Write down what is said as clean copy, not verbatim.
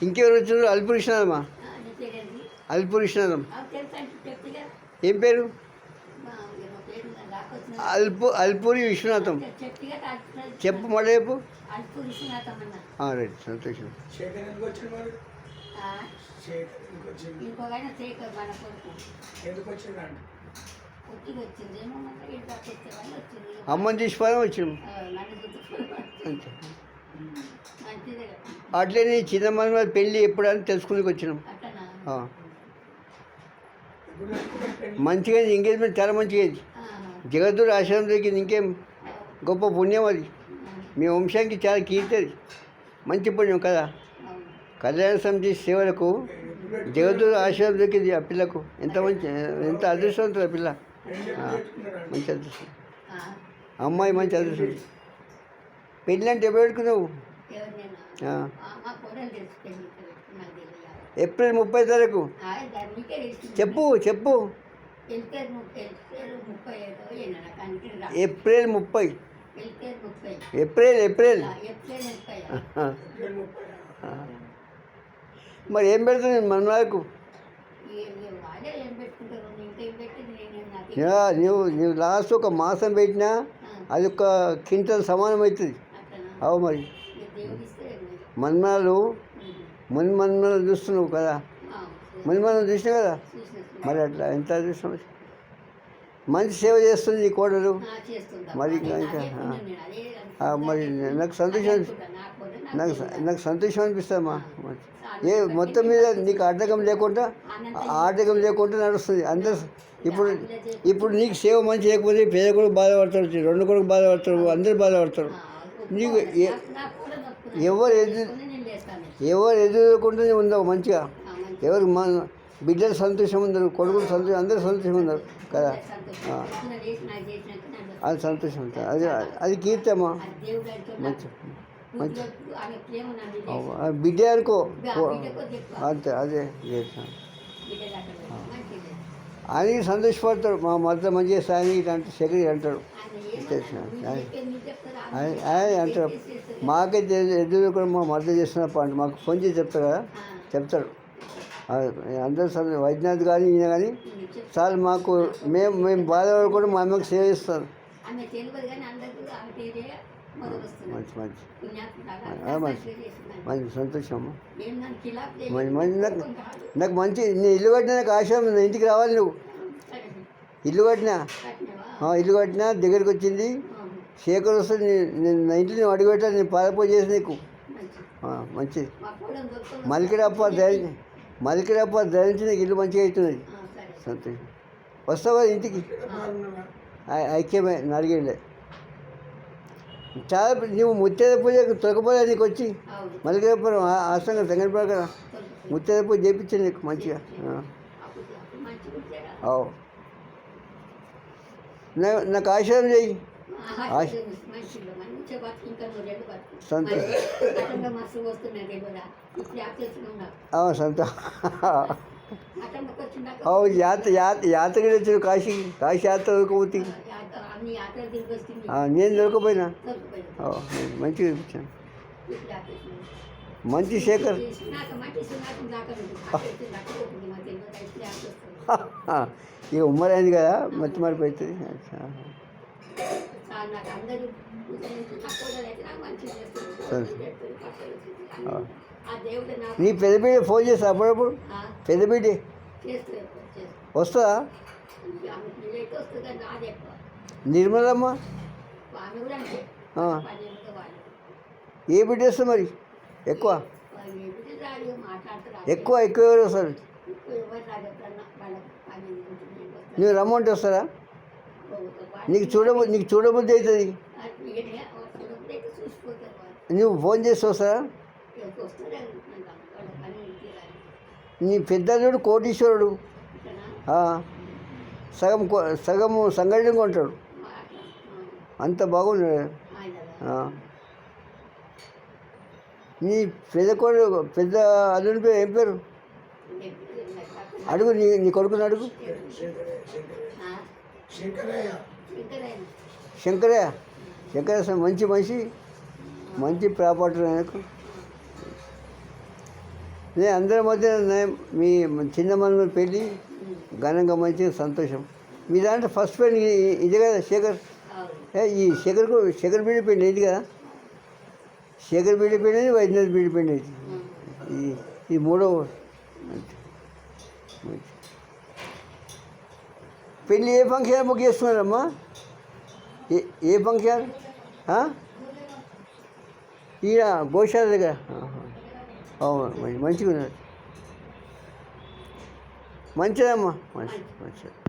ఇంకెవరు వచ్చారు? అల్పూరి విశ్వనాథమా? అల్పూరి విశ్వనాథం. ఏం పేరు? అల్పూరి విశ్వనాథం. చెప్పు మళ్ళీ చెప్పు. రైట్, సంతోషం. అమ్మని తీసుకోవాలని వచ్చినాం. అట్లే నీ చిన్న మన పెళ్ళి ఎప్పుడని తెలుసుకుని వచ్చినాం. మంచిగా ఎంగేజ్మెంట్ చాలా మంచిగా అయింది. జగద్గురు ఆశ్రమం దగ్గర ఇంకేం గొప్ప పుణ్యం అది. మీ వంశానికి చాలా కీర్తి అది, మంచి పుణ్యం కదా. కళ్యాణ సమితి సేవలకు జగద్గురు ఆశ్రమం దొరికింది ఆ పిల్లకు. ఎంత అదృష్టవంతుడు ఆ పిల్ల, మంచి అదృష్టం. అమ్మాయి మంచి అదృష్టం. పెళ్ళి అంటే ఎప్పుడు పెట్టుకున్నావు? ఏప్రిల్ 30 తారీఖు. చెప్పు చెప్పు. ఏప్రిల్ 30. ఏప్రిల్ మరి ఏం పెడుతుంది మన వాళ్ళకు? నువ్వు లాస్ట్ ఒక మాసం పెట్టినా అది ఒక క్వింటల్ సమానం అవుతుంది. అవు మరి మన్మనాలు మున్మన్మనాలు చూస్తున్నావు కదా, మున్మనాలు చూసినావు కదా, మరి అట్లా ఎంత అదృష్టం. మంచి సేవ చేస్తుంది ఈ కోడలు. మరి ఇంకా మరి నాకు సంతోషం, నాకు సంతోషం అనిపిస్తుందమ్మా. మొత్తం మీద నీకు ఆటంకం లేకుండా నడుస్తుంది అందరు. ఇప్పుడు నీకు సేవ మంచి లేకపోతే పేద కొడుకు బాధపడతారు, రెండు కొడుకు బాధపడతారు, అందరు బాధపడతారు. నీకు ఎవరు ఎదురుకుంటూనే ఉండవు మంచిగా. ఎవరు బిడ్డలు సంతోషం ఉండరు, కొడుకులు సంతోషం, అందరూ సంతోషం ఉండరు కదా. అది సంతోషం ఉంటుంది. అది కీర్తి అమ్మా. మంచి మంచి బిడ్డ అనుకో అంతే, అదే అని సంతోషపడతాడు. మా మధ్య మంచిగా సాయి అంటే సెక్రటరీ అంటాడు, అంటాడు. మాకైతే ఎదురు కూడా మా మద్దతు చేస్తున్నప్ప అంటే మాకు ఫోన్ చేసి చెప్తాడు. అందరూ వైద్యనాథ్ కానీ ఈయన కానీ చాలు మాకు మేము బాధపడకుండా మా అమ్మకి సేవ చేస్తాను. మంచి మంచి మంచి సంతోషం అమ్మ. మంచి నాకు మంచి నీ ఇల్లు కట్టినా నాకు ఆశ ఉంది. ఇంటికి రావాలి నువ్వు. ఇల్లు కట్టినా దగ్గరికి వచ్చింది. శేఖర్ వస్తే నేను నా ఇంట్లో నేను అడుగుపెట్టా, నేను పాదపూజ చేసి నీకు మంచిది. మలికిడప్ప ధరించి నీకు ఇల్లు మంచిగా అవుతున్నది. సంతోషం. వస్తావా ఇంటికి? ఐక్యమే నడిగేళ్ళే చాలా. నువ్వు ముత్తేద పూజ తొలకపోలే నీకు వచ్చి మలికిడప్పురం ఆశ్రమంగా తెంగడిపోయి కదా, ముత్తేద పూజ చేయించాను నీకు మంచిగా. నాకు ఆశ్రమం చేయి. యాత్రకి వచ్చిన కాశీ యాత్ర దొరకపోతే నేను దొరకపోయినా మంచిగా చూపించాను. మంచి శేఖర్ ఇక ఉమ్మడి అయింది కదా, మట్టి మారిపోతుంది. నీ పెద్ద బిడ్డ ఫోన్ చేస్తా అప్పుడప్పుడు. పెద్ద బిడ్డ వస్తుందా? నిర్మలమ్మ ఏ బిడ్డ వస్తుంది మరి? ఎక్కువ ఎవరు వస్తారు? నువ్వు రమ్మంటే వస్తారా? నీకు చూడబుద్ధి అవుతుంది. నువ్వు ఫోన్ చేసి వస్తారా? నీ పెద్దలుడు కోటీశ్వరుడు, సగం సంఘటన కొంటాడు. అంత బాగుంది. నీ పెద్ద అల్లుని పేరు ఏం పేరు? అడుగు, నీ కొడుకుని అడుగు. శంకరయ్య మంచి మనిషి, మంచి ప్రాపర్టీ ఆయనకు. నేను అందరి మధ్య మీ చిన్న మన పెళ్ళి ఘనంగా మంచిగా సంతోషం. మీ దాంట్లో ఫస్ట్ పెళ్ళి ఇదే కదా శేఖర్? ఈ శేఖర్ బీడి పెళ్ళి ఇది కదా? శేఖర్ బీడి పెళ్ళి, వైద్యనాథ్ బీడి పెళ్ళి ఇది. ఇది మూడవ పెళ్ళి. ఏ ఫంక్షన్ బుక్ చేసుకున్నారమ్మా? ఏ ఫంక్షన్? ఈయన గోశాల దగ్గర. అవును, మంచిగా ఉన్నారు. మంచిదమ్మా, మంచిది.